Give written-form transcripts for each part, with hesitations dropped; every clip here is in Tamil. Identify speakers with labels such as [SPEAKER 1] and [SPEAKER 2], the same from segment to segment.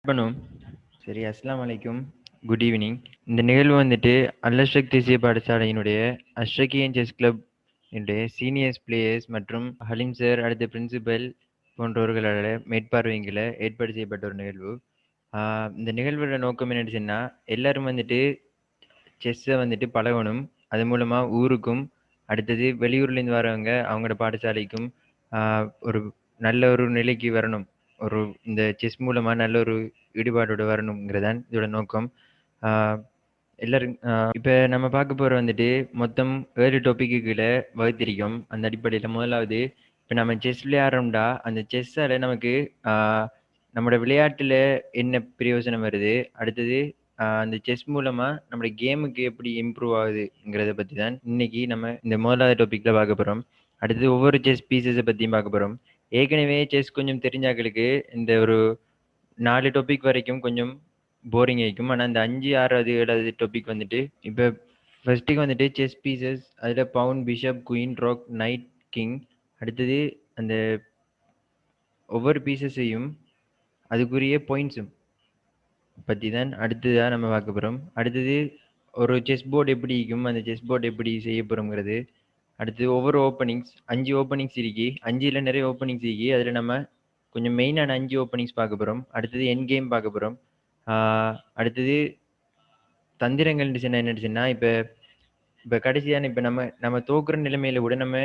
[SPEAKER 1] பண்ணும். சரி, அஸ்ஸலாமு அலைக்கும். Good evening. இந்த நிகழ்வு வந்துட்டு அல்லஷக் தேசிய பாடசாலையினுடைய அஷ்ரகியன் செஸ் கிளப் என்னுடைய சீனியர்ஸ் பிளேயர்ஸ் மற்றும் ஹலீம் சார், அடுத்த பிரின்சிபல் போன்றவர்களால் மேற்பார்வையில் ஏற்பாடு செய்யப்பட்ட ஒரு நிகழ்வு. இந்த நிகழ்வோட நோக்கம் என்னன்னு சொன்னால், எல்லாரும் வந்துட்டு செஸ்ஸை வந்துட்டு பழகணும். அது மூலமாக ஊருக்கும், அடுத்தது வெளியூர்லேருந்து வரவங்க அவங்களோட பாடசாலைக்கும் ஒரு நல்ல ஒரு நிலைக்கு வரணும். இந்த செஸ் மூலமாக நல்ல ஒரு ஈடுபாடோட வரணுங்கிறதான் இதோட நோக்கம். எல்லாரும் இப்போ நம்ம பார்க்க போகிற வந்துட்டு மொத்தம் 7 டாப்பிக்கு கீழே வகுத்திருக்கோம். அந்த அடிப்படையில் முதலாவது, இப்போ நம்ம செஸ் விளையாடுறோம்டா, அந்த செஸ்ஸால் நமக்கு நம்மளோட விளையாட்டில் என்ன பிரயோஜனம் வருது, அடுத்தது அந்த செஸ் மூலமாக நம்மளோட கேமுக்கு எப்படி இம்ப்ரூவ் ஆகுதுங்கிறத பற்றி தான் இன்னைக்கு நம்ம இந்த முதலாவது டாப்பிக்கில் பார்க்க போகிறோம். அடுத்தது ஒவ்வொரு செஸ் பீசஸை பற்றியும் பார்க்க போகிறோம். ஏற்கனவே செஸ் கொஞ்சம் தெரிஞ்சாக்களுக்கு இந்த ஒரு 4 டாபிக் வரைக்கும் கொஞ்சம் போரிங் ஆகிக்கும். ஆனால் இந்த 5, 6, 7 டாபிக் வந்துட்டு இப்போ ஃபர்ஸ்ட்டுக்கு வந்துட்டு செஸ் பீசஸ், அதில் பவுன், bishop, queen, rock, night, king, அடுத்தது அந்த ஒவ்வொரு பீசஸையும் அதுக்குரிய பாயிண்ட்ஸும் பற்றி தான் அடுத்ததாக நம்ம பார்க்க போகிறோம். அடுத்தது ஒரு செஸ் போர்டு எப்படி இருக்கும், அந்த செஸ் போர்டு எப்படி செய்ய போகிறோங்கிறது. அடுத்தது ஒவ்வொரு ஓப்பனிங்ஸ், 5 ஓப்பனிங்ஸ் இருக்கு, 5ல் நிறைய ஓப்பனிங்ஸ் இருக்கு. அதில் நம்ம கொஞ்சம் மெயினான 5 ஓப்பனிங்ஸ் பார்க்க போகிறோம். அடுத்தது என் கேம் பார்க்க போகிறோம். அடுத்தது தந்திரங்கள்னு சொன்னால் என்னன்னு சொன்னால், இப்போ கடைசியான இப்போ நம்ம தோக்குற நிலைமையில கூட நம்ம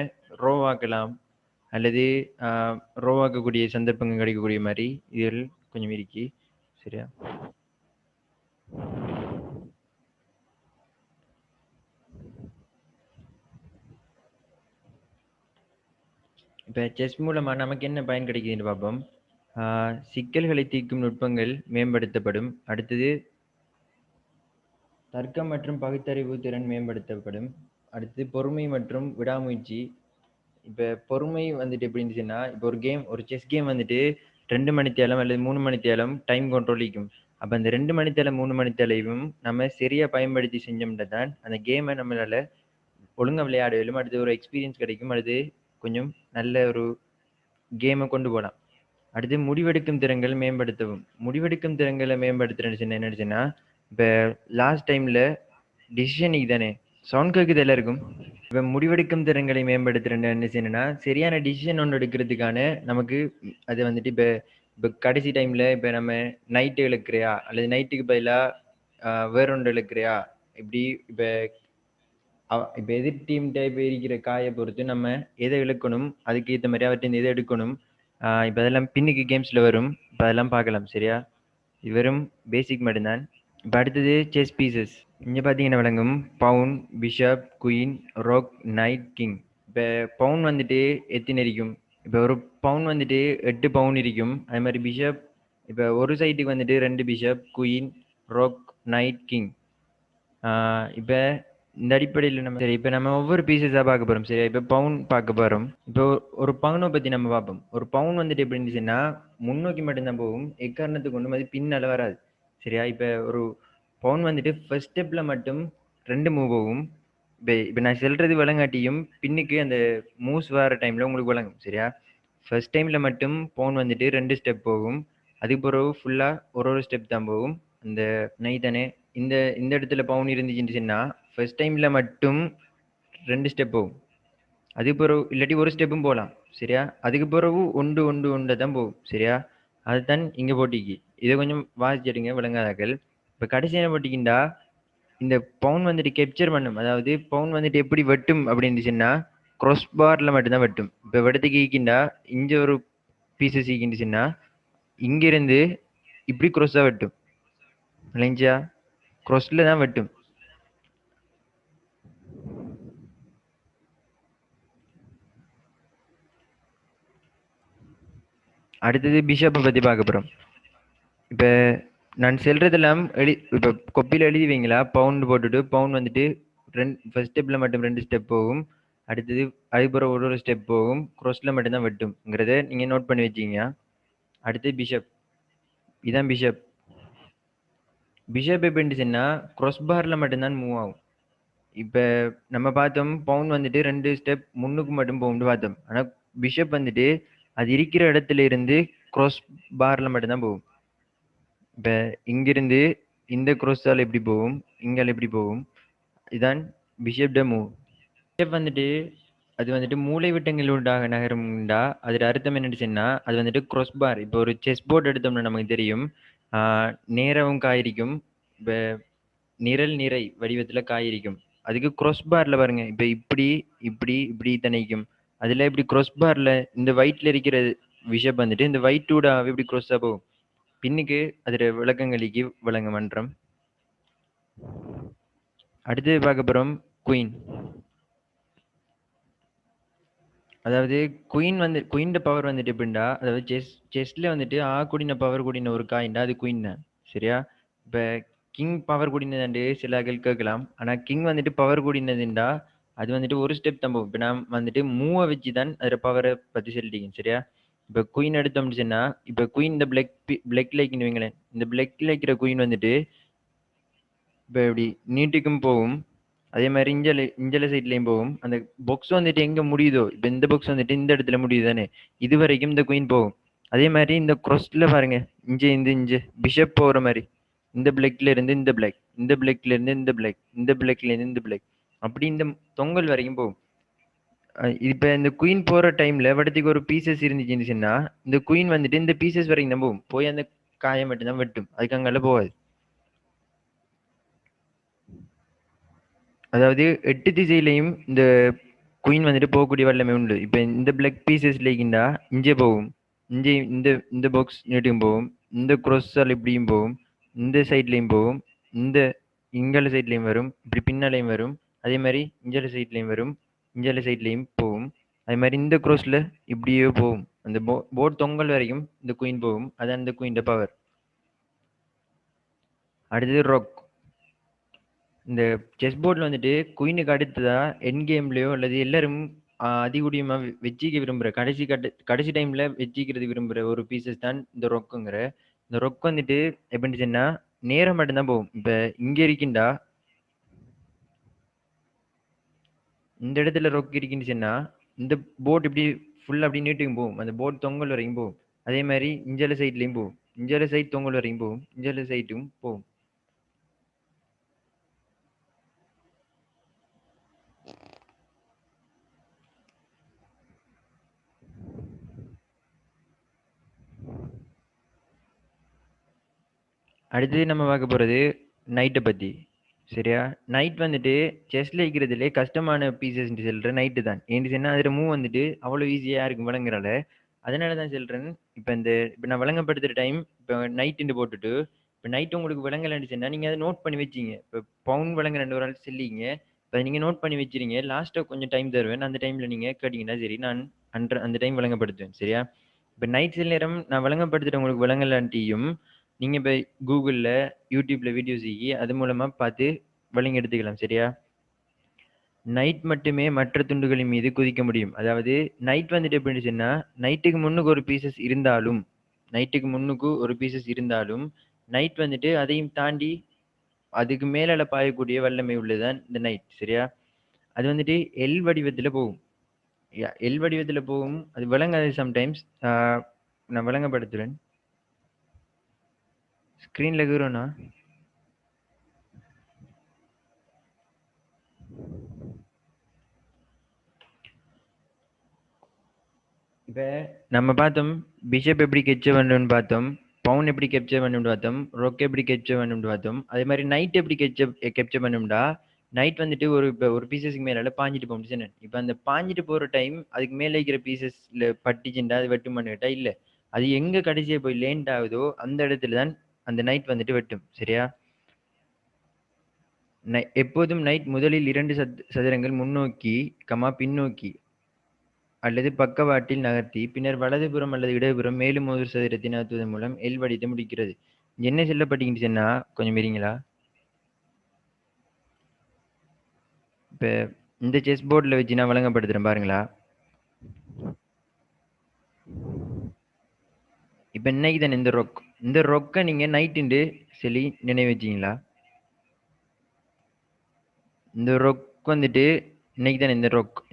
[SPEAKER 1] ரோவாக்கலாம், அல்லது ரோவாக்கக்கூடிய சந்தர்ப்பங்கள் கிடைக்கக்கூடிய மாதிரி இதில் கொஞ்சம் இருக்கு. சரியா? இப்போ செஸ் மூலமாக நமக்கு என்ன பயன் கிடைக்குதுன்னு பார்ப்போம். சிக்கல்களை தீர்க்கும் நுட்பங்கள் மேம்படுத்தப்படும். அடுத்தது தர்க்கம் மற்றும் பகுத்தறிவு திறன் மேம்படுத்தப்படும். அடுத்து பொறுமை மற்றும் விடாமுயற்சி. இப்போ பொறுமை வந்துட்டு எப்படின்னு சொன்னால், இப்போ ஒரு செஸ் கேம் வந்துட்டு 2 மணித்தேலம் அல்லது 3 மணித்தேலம் டைம் கண்ட்ரோல் இருக்கும். அப்போ அந்த 2 மணித்தேலம் 3 மணித்தேலையும் நம்ம சரியாக பயன்படுத்தி செஞ்சோம்னா தான் அந்த கேமை நம்மளால் ஒழுங்காக விளையாட இயலும். அடுத்து ஒரு எக்ஸ்பீரியன்ஸ் கிடைக்கும். அடுத்து கொஞ்சம் நல்ல ஒரு கேமை கொண்டு போகலாம். அடுத்து முடிவெடுக்கும் திறன்கள் மேம்படுத்தவும். முடிவெடுக்கும் திறன்களை மேம்படுத்துறேன்னு என்னன்னு சொன்னால், இப்போ லாஸ்ட் டைமில் டிசிஷனுக்கு தானே சவுண்ட் கேட்குது எல்லாருக்கும். இப்போ முடிவெடுக்கும் திறன்களை மேம்படுத்துறேன்னு என்ன செய்யணும்னா, சரியான டிசிஷன் ஒன்று எடுக்கிறதுக்கான நமக்கு அது வந்துட்டு இப்போ கடைசி டைமில் இப்போ நம்ம நைட்டு இழுக்கிறியா அல்லது நைட்டுக்கு பதிலாக வேற ஒன்று இழுக்கிறியா, இப்படி இப்போ எதிர் டீம்கிட்ட இப்போ இருக்கிற காயை பொறுத்து நம்ம எதை இழுக்கணும், அதுக்கு ஏற்ற மாதிரி அவர்கிட்ட எதை எடுக்கணும். இப்போ அதெல்லாம் பின்னுக்கு கேம்ஸில் வரும். இப்போ அதெல்லாம் பார்க்கலாம். சரியா? இது வெறும் பேசிக் மட்டும்தான். இப்போ அடுத்தது செஸ் பீசஸ். இங்கே பார்த்தீங்கன்னா விளங்கும் பவுன், bishop, queen, rock, night, king. இப்போ பவுன் வந்துட்டு எத்தனை இருக்கும்? இப்போ ஒரு பவுன் வந்துட்டு 8 பவுன் இருக்கும். அதே மாதிரி பிஷப், இப்போ ஒரு சைட்டுக்கு வந்துட்டு 2 bishop, queen, rock, night, king. இப்போ இந்த அடிப்படையில் நம்ம சரி, இப்போ நம்ம ஒவ்வொரு பீசஸாக பார்க்க போகிறோம். சரியா? இப்போ பவுன் பார்க்க போகிறோம். இப்போ ஒரு பவுனை பற்றி நம்ம பார்ப்போம். ஒரு பவுன் வந்துட்டு எப்படி இருந்துச்சுன்னா முன்னோக்கி மட்டும்தான் போகும், எக்காரணத்துக்கு கொண்டு அது பின்னால் வராது. சரியா? இப்போ ஒரு பவுன் வந்துட்டு ஃபர்ஸ்ட் ஸ்டெப்பில் மட்டும் 2 மூவ் போகும். இப்போ நான் சொல்கிறது விளங்காட்டியும் பின்னுக்கு அந்த மூவ்ஸ் வர டைமில் உங்களுக்கு விளங்கும். சரியா? ஃபர்ஸ்ட் டைமில் மட்டும் பவுன் வந்துட்டு 2 ஸ்டெப் போகும். அதுக்கு பிறகு ஃபுல்லாக ஒரு ஸ்டெப் தான் போகும். அந்த நைதானே இந்த இடத்துல பவுன் இருந்துச்சுன்னா ஃபர்ஸ்ட் டைமில் மட்டும் 2 ஸ்டெப் போகும். அதுக்கு பிறகு இல்லாட்டி ஒரு ஸ்டெப்பும் போகலாம். சரியா? அதுக்கு பிறகு ஒன்று தான் போகும். சரியா? அதுதான் இங்கே போட்டிக்கு. இதை கொஞ்சம் வாசிச்சிடுங்க விளங்காதாக்கள். இப்போ கடைசியான போட்டிக்குண்டா இந்த பவுன் வந்துட்டு கேப்சர் பண்ணும். அதாவது பவுன் வந்துட்டு எப்படி வெட்டும் அப்படின்னுச்சுன்னா க்ராஸ் பாரில் மட்டும்தான் வெட்டும். இப்போ வெட்டத்துக்கு ஈக்கிண்டா இங்கே ஒரு பீசஸ் ஈக்கிண்டுச்சுன்னா இங்கிருந்து இப்படி க்ராஸாக வெட்டும். இல்லைங்களா? க்ராஸில் தான் வெட்டும். அடுத்தது பிஷப்பை பற்றி பார்க்க போகிறோம். இப்போ நான் செல்றதெல்லாம் இப்போ கொப்பியில் எழுதி வைங்களா, பவுண்ட் போட்டுட்டு பவுண்ட் வந்துட்டு ஃபர்ஸ்ட் ஸ்டெப்பில் மட்டும் 2 ஸ்டெப் போகும். அடுத்தது அதுக்கப்புறம் ஒரு ஸ்டெப் போகும். க்ரோஸில் மட்டும்தான் வெட்டும்ங்கிறத நீங்கள் நோட் பண்ணி வச்சிங்க. அடுத்து பிஷப். இதுதான் பிஷப். பிஷப் எப்படின்னா க்ராஸ் பாரில் மட்டும்தான் மூவ் ஆகும். இப்போ நம்ம பார்த்தோம் பவுண்ட் வந்துட்டு 2 ஸ்டெப் முன்னுக்கு மட்டும் போகும்னு பார்த்தோம். ஆனால் பிஷப் வந்துட்டு அது இருக்கிற இடத்துல இருந்து க்ராஸ் பாரில் மட்டும்தான் போகும். இப்ப இங்கிருந்து இந்த crossஆல எப்படி போகும், இங்கால எப்படி போகும், இதான் பிஷப் மூவ். பிஷப் வந்துட்டு அது வந்துட்டு மூலைவிட்டங்களூடாக நகரும்டா அதோட அர்த்தம் என்னன்னு சொன்னா அது வந்துட்டு cross bar. இப்போ ஒரு செஸ் போர்டு எடுத்தோம்னா நமக்கு தெரியும், நேரவும் காயிருக்கும், இப்ப நிரல் நிறை வடிவத்துல காயிருக்கும். அதுக்கு cross barல பாருங்க, இப்ப இப்படி இப்படி இப்படி தணிக்கும். அதுல இப்படி cross barல இந்த whiteல இருக்கிற பிஷப் வந்துட்டு இந்த white ஊடா இப்படி cross போகும். பின்னுக்கு அதோட விளக்கங்களுக்கு வழங்க மன்றம். அடுத்தது பார்க்க போறோம் குயின். அதாவது குயின் பவர் வந்துட்டு எப்படின்னா, அதாவது செஸ்ல வந்துட்டு கூடின பவர் கூடின ஒரு காயின்டா அது குயின் தான். சரியா? இப்ப கிங் பவர் கூடினதாண்டு சில ஆட்கள் கேட்கலாம். ஆனா கிங் வந்துட்டு பவர் கூடினதுண்டா அது வந்துட்டு ஒரு ஸ்டெப் தான் போகும். இப்ப நான் வந்துட்டு மூவ வச்சு தான் அதோட பவரை பத்தி சொல்லிட்டீங்க. சரியா? இப்ப குயின் எடுத்தோம்னு சொன்னா, இப்ப குயின் இந்த பிளக் லைக்னு வைங்களேன். இந்த பிளக் லைக்கிற குயின் வந்துட்டு இப்ப இப்படி நீட்டுக்கும் போகும். அதே மாதிரி இஞ்சல சைட்லயும் போகும். அந்த பாக்ஸ் வந்துட்டு எங்க முடியுதோ, இப்ப இந்த பாக்ஸ் வந்துட்டு இந்த இடத்துல முடியுது தானே, இது வரைக்கும் இந்த குயின் போகும். அதே மாதிரி இந்த crossல பாருங்க, இஞ்ச பிஷப் போற மாதிரி இந்த பிளக்ல இருந்து இந்த பிளக், இந்த பிளக்ல இருந்து இந்த பிளக், இந்த பிளக்ல இருந்து இந்த பிளக், அப்படி இந்த தொங்கல் வரைக்கும் போகும். இப்ப இந்த குயின் போற டைம்ல வடத்துக்கு ஒரு பீசஸ் இருந்துச்சுன்னு சொன்னா இந்த குயின் வந்துட்டு இந்த பீசஸ் வரைக்கும் தான் போகும். போய் அந்த காயை மட்டும் தான் வெட்டும். அதுக்கு அங்கால போகாது. அதாவது 8 திசையிலயும் இந்த குயின் வந்துட்டு போகக்கூடிய வல்லமை உண்டு. இப்ப இந்த பிளாக் பீசஸ் லேக்கிண்டா இங்கே போகும், இங்கே இந்த இந்த பாக்ஸ் நீட்டும் போகும், இந்த crossஆல் இப்படியும் போகும், இந்த சைட்லயும் போகும், இந்த இங்கால சைட்லயும் வரும், இப்படி பின்னாலையும் வரும். அதே மாதிரி இஞ்சால சைட்லயும் வரும், இஞ்சால சைட்லயும் போகும். அதே மாதிரி இந்த crossல இப்படியே போகும். அந்த போர்ட் தொங்கல் வரைக்கும் இந்த குயின் போகும். அதான் இந்த குயின் பவர். அடுத்தது ரொக். இந்த செஸ் போர்டில் வந்துட்டு குயினுக்கு அடுத்ததா என் கேம்லயோ அல்லது எல்லாரும் அதிகூடியமா வச்சிக்க விரும்புற கடைசி டைம்ல வச்சிக்கிறது விரும்புற ஒரு பீசஸ் தான் இந்த ரொக்குங்கிற. இந்த ரொக் வந்துட்டு எப்படின்னு சொன்னா நேரம் மட்டும்தான் போகும். இப்ப இங்க இருக்கின்றா இந்த இடத்துல ரொக் இருக்குன்னு சொன்னா இந்த போர்ட் இப்படி ஃபுல்லா அப்படி நீட்டுக்கும் போகும். அந்த போர்ட் தொங்கல் வரைக்கும் போகும். அதே மாதிரி இஞ்சல சைட்லயும் போகும், இஞ்சல சைட் தொங்கல் வரைக்கும் போகும், இஞ்சல சைட்டும் போகும். அடுத்து நம்ம பார்க்க போறது நைட்டை பத்தி. சரியா? நைட் வந்துட்டு செஸ்ல இருக்கிறதுலே கஷ்டமான பீசஸ் சொல்ற நைட்டு தான். ஏன்னு சொன்னா அதுல மூவ் வந்துட்டு அவ்வளவு ஈஸியா இருக்கும் விளங்குறால. அதனால தான் சொல்றேன். இப்ப நான் விளங்கப்படுத்துற டைம் இப்ப நைட்டு போட்டுட்டு இப்ப நைட் உங்களுக்கு விளங்கலன்னு சொன்னா நீங்க அதை நோட் பண்ணி வச்சீங்க. இப்ப பவுன் விளங்க 2 ஒரு ஆள் சொல்லிங்க. இப்ப நீங்க நோட் பண்ணி வச்சிருங்க. லாஸ்ட்டா கொஞ்சம் டைம் தருவேன். அந்த டைம்ல நீங்க கேட்டீங்கன்னா சரி நான் அந்த டைம் விளங்கப்படுத்துவேன். சரியா? இப்ப நைட் சில நேரம் நான் விளங்கப்படுத்துற உங்களுக்கு விளங்கலான்ட்டியும் நீங்க இப்ப கூகுள்ல யூடியூப்ல வீடியோஸ் அது மூலமா பார்த்து விளங்கி எடுத்துக்கலாம். சரியா? நைட் மட்டுமே மற்ற துண்டுகளின் மீது குதிக்க முடியும். அதாவது நைட் வந்துட்டு எப்படின்னு சொன்னா நைட்டுக்கு முன்னுக்கு ஒரு பீசஸ் இருந்தாலும் நைட் வந்துட்டு அதையும் தாண்டி அதுக்கு மேலால பாயக்கூடிய வல்லமை உள்ளதுதான் இந்த நைட். சரியா? அது வந்துட்டு எல் வடிவத்துல போகும். எல் வடிவத்துல போகும். அது விளங்காது சம்டைம்ஸ். நான் விளங்கப்படுத்துறேன். ஸ்கிரீன்ல இருக்கிறோன்னா இப்ப நம்ம பார்த்தோம் பிஷப் எப்படி கெப்சர் பண்ணணும்னு பார்த்தோம், பவுன் எப்படி கெப்சர் பண்ணணும்னு பார்த்தோம், ரொக் எப்படி கெப்சர் பண்ணணும்னு பார்த்தோம். அதே மாதிரி நைட் எப்படி கெப்சர் பண்ணணும்டா நைட் வந்துட்டு இப்போ ஒரு பீசஸ்க்கு மேல பாஞ்சிட்டு போகும் சொன்னேன். இப்போ அந்த பாஞ்சிட்டு போற டைம் அதுக்கு மேல இருக்கிற பீசஸ்ல பட்டிச்சுண்டா அது வெட்டும் பண்ணிட்டா இல்ல. அது எங்க கடைசியா போய் லேண்ட் ஆகுதோ அந்த இடத்துல தான் அந்த நைட் வந்துட்டு வெட்டும். சரியா? எப்போதும் நைட் முதலில் 2 சதுரங்கள் முன்னோக்கி பின்னோக்கி அல்லது பக்கவாட்டில் நகர்த்தி பின்னர் வலதுபுறம் அல்லது இடதுபுறம் மேலும் ஒரு சதுரத்தை நகர்த்துவதன் மூலம் எல் வடிவத்தை முடிக்கிறது. என்ன சொல்லப்பட்டீங்கன்னு கொஞ்சம் மீறீங்களா? இப்ப இந்த செஸ் போர்டில் வச்சு நான் வழங்கப்படுத்துறேன் பாருங்களா. இப்ப இன்னைக்கு தானே இந்த ரொக்கை நீங்க நைட்டு சொல்லி நினைவு வச்சீங்களா? இந்த ரொக் வந்துட்டு இன்னைக்கு தானே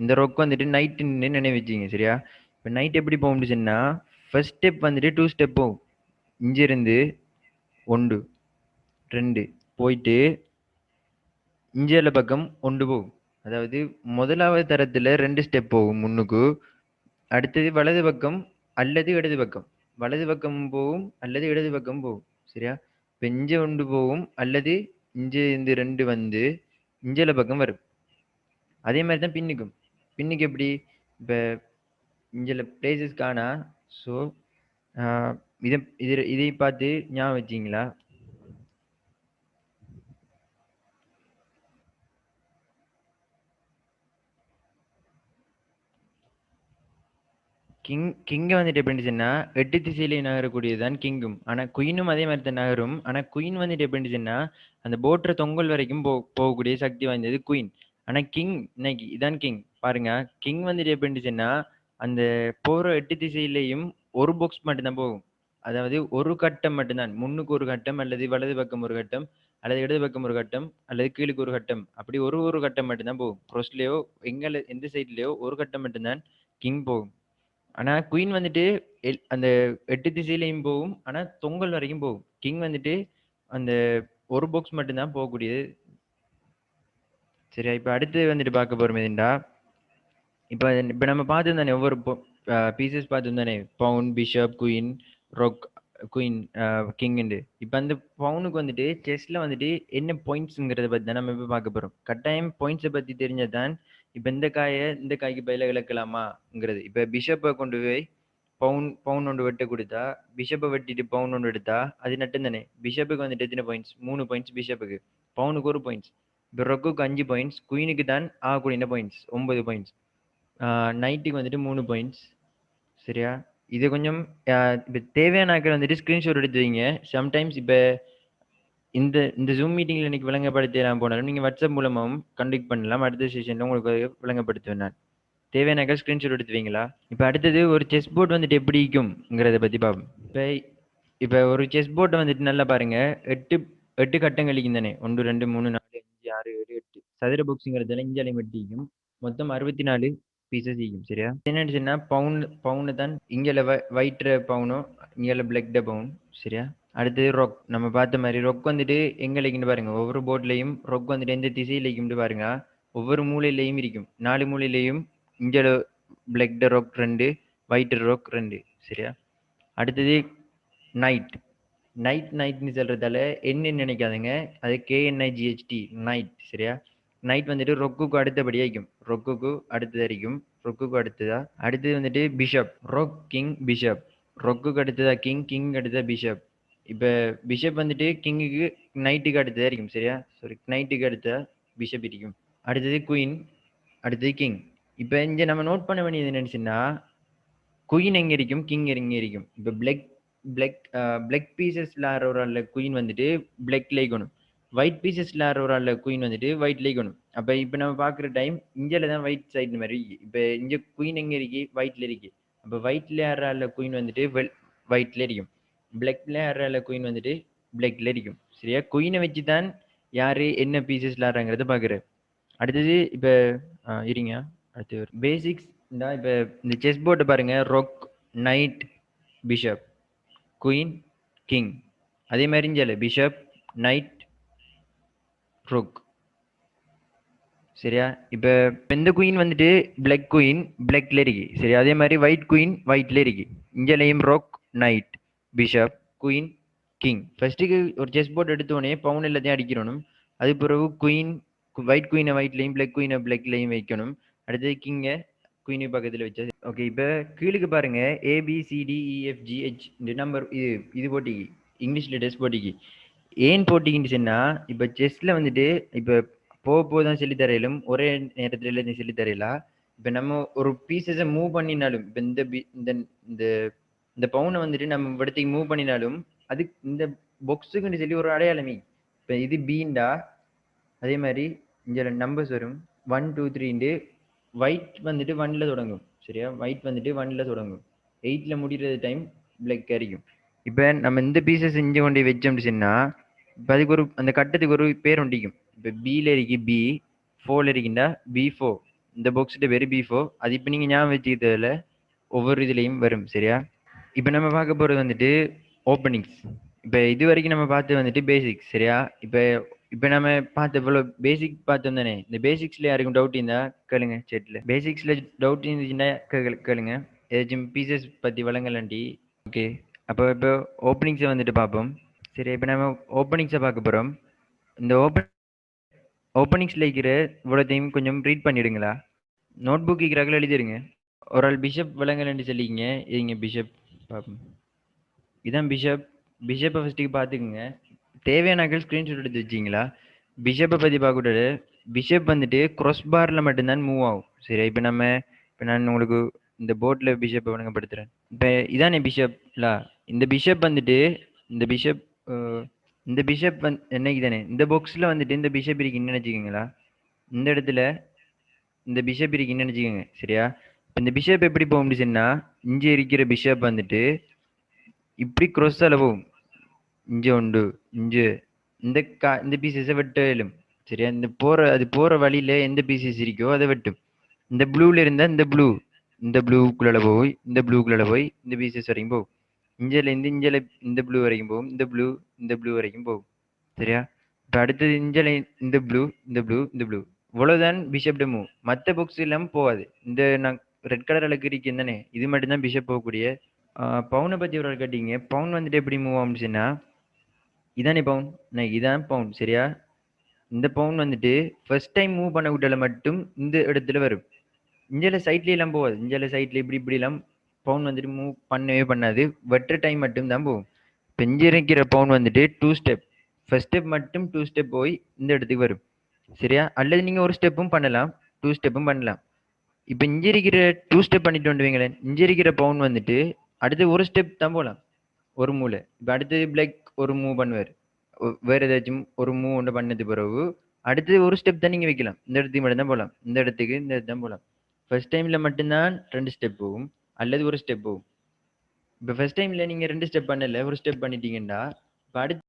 [SPEAKER 1] இந்த ரொக் வந்துட்டு நைட்டுன்னு நினைவு வச்சீங்க. சரியா? இப்ப நைட் எப்படி போகும்னு சொன்னா ஃபர்ஸ்ட் ஸ்டெப் வந்துட்டு 2 ஸ்டெப் போகும். இங்க இருந்து 1 2 போயிட்டு இஞ்சல பக்கம் 1 போகும். அதாவது முதலாவது தரத்துல 2 ஸ்டெப் போகும் முன்னுக்கு. அடுத்தது வலது பக்கம் அல்லது இடது பக்கம். வலது பக்கம் போகும் அல்லது இடது பக்கம் போகும். சரியா? இப்ப இஞ்ச 1 போகும் அல்லது இஞ்ச இந்த 2 வந்து இஞ்சல பக்கம் வரும். அதே மாதிரி தான் பின்னுக்கும். பின்னுக்கு எப்படி? இப்ப இஞ்சல பிளேசஸ் காணா. ஸோ இதை பார்த்து ஞாபகம் வச்சிங்களா? கிங்க வந்துட்டு எப்படி இருந்துச்சுன்னா 8 திசையிலே நகரக்கூடியதுதான் கிங்கும். ஆனா குயினும் அதே மாதிரி தான் நகரும். ஆனா குயின் வந்துட்டு எப்படி இருந்துச்சுன்னா அந்த போட்டுற தொங்கல் வரைக்கும் போகக்கூடிய சக்தி வாய்ந்தது குயின். ஆனா கிங் இன்னைக்கு இதான் கிங் பாருங்க. கிங் வந்துட்டு எப்படி இருந்துச்சுன்னா அந்த போற 8 திசையிலையும் ஒரு பாக்ஸ் மட்டும்தான் போகும். அதாவது ஒரு கட்டம் மட்டும்தான். முன்னுக்கு ஒரு கட்டம் அல்லது வலது பக்கம் ஒரு கட்டம் அல்லது இடது பக்கம் ஒரு கட்டம் அல்லது கீழுக்கு ஒரு கட்டம். அப்படி ஒரு கட்டம் மட்டும்தான் போகும். ப்ரோஸ்லயோ எந்த சைட்லயோ ஒரு கட்டம் மட்டும்தான் கிங் போகும். ஆனா குயின் வந்துட்டு அந்த 8 திசையிலையும் போகும். ஆனா தொங்கல் வரைக்கும் போகும். கிங் வந்துட்டு அந்த ஒரு பாக்ஸ் மட்டும்தான் போகக்கூடியது. சரியா? இப்ப அடுத்து வந்துட்டு பார்க்க போறோம் எதுண்டா, இப்ப இப்ப நம்ம பார்த்துருந்தானே ஒவ்வொரு பீசஸ் பார்த்துருந்தானே, பவுன், பிஷப், குயின், ரொக், குயின், கிங்ண்டு. இப்ப அந்த பவுனுக்கு வந்துட்டு செஸ்ல வந்துட்டு என்ன பாயிண்ட்ஸ்ங்கிறத பத்தி தான் நம்ம இப்ப பார்க்க போறோம். கட்டாயம் பாயிண்ட்ஸை பத்தி தெரிஞ்சதான் இப்ப இந்த காயை இந்த காய்க்கு பதிலாக இழக்கலாமாங்கிறது. இப்ப பிஷப்பை கொண்டு போய் பவுன் ஒன்று வெட்ட கொடுத்தா, பிஷப்பை வெட்டிட்டு பவுன் ஒன்று எடுத்தா அது நட்டம் தானே. பிஷப்புக்கு வந்துட்டு எத்தனை பாயிண்ட்ஸ்? 3 பாயிண்ட்ஸ் பிஷப்புக்கு. பவுனுக்கு 1 பாயிண்ட்ஸ். இப்போ ரொக்குக்கு 5 பாயிண்ட்ஸ். குயினுக்கு தான் ஆகக்கூடிய பாயிண்ட்ஸ் 9 பாயிண்ட்ஸ். நைட்டுக்கு வந்துட்டு 3 பாயிண்ட்ஸ். சரியா? இது கொஞ்சம் இப்போ தேவையான ஆட்கள் வந்துட்டு ஸ்க்ரீன்ஷாட் எடுத்து வைங்க. சம்டைம்ஸ் இப்போ இந்த இந்த ஜூம் மீட்டிங்கில் இன்னைக்கு விளங்கப்படுத்தலாம் போனாலும் நீங்கள் வாட்ஸ்அப் மூலமாகவும் கண்டக்ட் பண்ணலாம். அடுத்த செஷனில் உங்களுக்கு விளங்கப்படுத்துவேன் நான். தேவையான ஆட்கள் ஸ்க்ரீன்ஷாட் எடுத்து வைங்களா? இப்போ அடுத்தது ஒரு செஸ் போர்ட் வந்துட்டு எப்படி இருக்கும்ங்கிறத பற்றி பார்ப்போம். இப்போ ஒரு செஸ் போர்ட்டை வந்துட்டு நல்லா பாருங்க. 8 கட்டம் கழிக்கும் தானே. 1 2 3 4 5 6 7 8 சதுர பாக்ஸுங்கிறதுல இஞ்சாலையும் வெட்டிக்கும். மொத்தம் 64 பீசஸ் ஈக்கும். சரியா? என்னன்னு பவுன் தான் இங்கே ஒயிட் பவுனும் இங்கே பிளாக் பவுன். சரியா? அடுத்தது ரொக். நம்ம பார்த்த மாதிரி ரொக் வந்துட்டு எங்க லைக்குன்னு பாருங்க. ஒவ்வொரு போர்ட்லையும் ரொக் வந்துட்டு எந்த திசையில் லைக்கும்னு பாருங்க. ஒவ்வொரு மூலையிலையும் இருக்கும். 4 மூலையிலையும் இங்கே பிளாக் ரொக் 2, ஒயிட் ரொக் 2. சரியா? அடுத்தது நைட். நைட்னு சொல்றதால என்ன நினைக்காதுங்க. அது KNIGHT நைட். சரியா? நைட் வந்துட்டு ரொக்குக்கு அடுத்தபடியா இருக்கும். ரொக்குக்கு அடுத்தது இருக்கும். ரொக்குக்கு அடுத்ததா அடுத்தது வந்துட்டு பிஷப். Rook king bishop. ரொக்குக்கு அடுத்ததா கிங், கிங் அடுத்ததா பிஷப். இப்ப பிஷப் வந்துட்டு கிங்குக்கு நைட்டுக்கு அடுத்ததா இருக்கும். சரியா? சாரி, நைட்டுக்கு அடுத்ததா பிஷப் இருக்கும். அடுத்தது குயின், அடுத்தது கிங். இப்ப இங்க நம்ம நோட் பண்ண வேண்டியது என்னச்சுன்னா குயின் எங்க இருக்கும், கிங் எங்க இருக்கும். இப்ப பிளாக் பீசஸ்ல ஆடுற குயின் வந்துட்டு பிளாக்ல இருக்கணும். ஒயிட் பீசஸ்ல ஆடுற குயின் வந்துட்டு ஒயிட்ல இருக்கணும். அப்ப இப்ப நம்ம பாக்குற டைம் இங்கல தான் ஒயிட் சைடு மாதிரி இருக்கு. இப்ப இங்க குயின் எங்க இருக்கு, ஒயிட்ல இருக்கு. அப்ப ஒயிட்ல ஆடுற குயின் வந்துட்டு ஒயிட்ல இருக்கும். பிளாக்ல ஆடுற குயின் வந்துட்டு பிளாக்ல இருக்கும். சரியா? குயினை வச்சு தான் யாரு என்ன பீசஸ்ல ஆடுறாங்கிறத பாக்குற. அடுத்தது இப்ப இருங்க. அடுத்து பேசிக்ஸ். இப்ப இந்த செஸ் போர்டு பாருங்க. Rock, knight, bishop, queen, king. அதே மாதிரி இங்கே பிஷப், நைட், ரொக். சரியா? இப்ப இந்த குயின் வந்துட்டு பிளாக் குயின் பிளாக்ல இருக்கு. சரியா? அதே மாதிரி ஒயிட் குயின் ஒயிட்ல இருக்கு. இங்கேயும் rook, knight, bishop, queen, king. ஃபர்ஸ்ட்டுக்கு ஒரு செஸ் போர்டு எடுத்தோடனே பவுன் எல்லாத்தையும் அடிக்கணும். அது பிறகு குயின் ஒயிட் குயினை ஒயிட்லையும் பிளாக் குயினை பிளாக்லையும் வைக்கணும். அடுத்தது கிங்கை குயினு பக்கத்தில் வச்சது. ஓகே. இப்போ கீழுக்கு பாருங்க. ABCDEFGH இந்த நம்பர் இது போட்டிக்கு இங்கிலீஷ் லெட்டர்ஸ் போட்டிக்கு ஏன் போட்டிக்கின்னு சொன்னா, இப்போ செஸ்ல வந்துட்டு இப்போ போதான் சொல்லித்தரையிலும் ஒரே நேரத்தில் எல்லாத்தையும் சொல்லித்தரையிலாம். இப்போ நம்ம ஒரு பீசஸை மூவ் பண்ணினாலும் இப்போ இந்த இந்த இந்த பவுனை வந்துட்டு நம்ம இடத்துக்கு மூவ் பண்ணினாலும் அது இந்த பாக்ஸுக்குன்னு சொல்லி ஒரு அடையாளமே. இப்போ இது பீண்டா அதே மாதிரி இங்கே நம்பர்ஸ் வரும் 1 2 3. ஒயிட் வந்துட்டு 1ல தொடங்கும். சரியா? ஒயிட் வந்துட்டு 1ல தொடங்கும். 8ல முடிகிறது டைம் பிளாக் கிடைக்கும். இப்போ நம்ம இந்த பீசஸ் இங்கே கொண்டு வச்சோம்னு சொன்னா இப்போ அதுக்கு அந்த கட்டத்துக்கு ஒரு பேர் ஒண்டிக்கும். இப்போ பியில் இருக்கு பி, 4ல இருக்குண்டா B4. இந்த பாக்ஸ்கிட்ட பேர் B4. அது இப்போ நீங்கள் ஞாபகம் வச்சுக்கிறதுல ஒவ்வொரு இதுலையும் வரும். சரியா? இப்போ நம்ம பார்க்க போகிறது வந்துட்டு ஓப்பனிங்ஸ். இப்ப இது வரைக்கும் நம்ம பார்த்தது வந்துட்டு பேசிக்ஸ் சரியா? இப்ப நம்ம பார்த்த இவ்வளோ பேசிக் பார்த்தோம் தானே? இந்த பேசிக்ஸ்ல யாருக்கும் டவுட் இருந்தா கேளுங்க சேட்ல. பேசிக்ஸ்ல டவுட் இருந்துச்சுன்னா கேளுங்க. ஏதாச்சும் பீசஸ் பத்தி விளங்கலாண்டி. ஓகே. அப்போ இப்போ ஓப்பனிங்ஸை வந்துட்டு பார்ப்போம். சரி, இப்போ நம்ம ஓப்பனிங்ஸை பார்க்க போறோம். இந்த ஓப்பனிங்ஸ்ல இருக்கிற இவ்வளோத்தையும் கொஞ்சம் ரீட் பண்ணிடுங்களா? நோட் புக் இருக்கிறாங்களோ எழுதிருங்க. ஒரு ஆள் பிஷப் விளங்கலன்னு சொல்லிக்கிங்க. இதுங்க பிஷப் பார்ப்போம். இதான் பிஷப். பிஷப்பை ஃபஸ்ட்டுக்கு பார்த்துக்குங்க. தேவையானாக்கள் ஸ்க்ரீன்ஷாட் எடுத்து வச்சிங்களா? பிஷப்பை பற்றி பார்க்கக்கூடாது. பிஷப் வந்துட்டு cross பார்ல மட்டும்தான் மூவ் ஆகும். சரி, இப்போ நான் உங்களுக்கு இந்த போர்டில் பிஷப்பை வழங்கப்படுத்துகிறேன். இப்போ இதானே பிஷப்லா? இந்த பிஷப் வந்துட்டு இந்த பிஷப் இந்த பிஷப் என்னைக்கு தானே இந்த பாக்ஸில் வந்துட்டு இந்த பிஷப் இருக்குன்னு நினச்சிக்கிங்களா? இந்த இடத்துல இந்த பிஷப் இருக்குன்னு நினச்சிக்கோங்க சரியா? இப்போ இந்த பிஷப் எப்படி போக முடியுதுன்னா, இங்கே இருக்கிற பிஷப் வந்துட்டு இப்படி க்ரோஸால் போகும். இங்கே உண்டு இங்கே இந்த பீசஸை வெட்டும் சரியா? அது போகிற வழியில் எந்த பீசஸ் இருக்கோ அதை வெட்டும். இந்த ப்ளூவில் இருந்தால் இந்த ப்ளூக்குள்ளே போய் இந்த பீசஸ் வரைக்கும் போகும். இந்தியிலேருந்து இந்த ப்ளூ வரைக்கும் போகும். இந்த ப்ளூ வரைக்கும் போகும் சரியா? இப்போ அடுத்தது இந்த ப்ளூ இவ்வளோதான் பிஷப் மூவ். மற்ற புக்ஸ் இல்லாமல் போகாது. இந்த நான் ரெட் கலர் அளவுக்கு இருக்கேன் தானே, இது மட்டும்தான் பிஷப் போகக்கூடிய. பவுனை பற்றி ஒரு கேட்டீங்க. பவுன் வந்துட்டு எப்படி மூவ் ஆகுச்சுன்னா, இதானே பவுன், இதான் பவுன் சரியா? இந்த பவுன் வந்துட்டு ஃபர்ஸ்ட் டைம் மூவ் பண்ண விட்டால மட்டும் இந்த இடத்துல வரும். இந்தியாவில் சைட்ல எல்லாம் போகாது. இந்தியாவில் சைட்ல இப்படிலாம் பவுன் வந்துட்டு மூவ் பண்ணவே பண்ணாது. வெட்டுற டைம் மட்டும் தான் போகும். இப்போ இங்கே இருக்கிற பவுன் வந்துட்டு 2 ஸ்டெப். ஃபர்ஸ்ட் ஸ்டெப் மட்டும் 2 ஸ்டெப் போய் இந்த இடத்துக்கு வரும் சரியா? அல்லது நீங்கள் ஒரு ஸ்டெப்பும் பண்ணலாம், 2 ஸ்டெப்பும் பண்ணலாம். இப்போ இங்கே இருக்கிற 2 ஸ்டெப் பண்ணிட்டு வந்துவீங்களேன், இங்கே இருக்கிற பவுன் வந்துட்டு அடுத்து ஒரு ஸ்டெப் தான் போகலாம், ஒரு மூளை. இப்போ அடுத்து பிளாக் ஒரு மூவ் பண்ணுவார், வேற ஏதாச்சும் ஒரு மூவ் ஒன்று பண்ணது பிறகு அடுத்து ஒரு ஸ்டெப் தான் நீங்கள் வைக்கலாம். இந்த இடத்துக்கு மட்டும் தான் போகலாம், இந்த இடத்துக்கு தான் போகலாம். ஃபர்ஸ்ட் டைமில் மட்டும்தான் 2 ஸ்டெப் போகும் அல்லது ஒரு ஸ்டெப் போகும். இப்போ ஃபர்ஸ்ட் டைமில் நீங்கள் 2 ஸ்டெப் பண்ணல, ஒரு ஸ்டெப் பண்ணிட்டீங்கன்னா இப்போ அடுத்து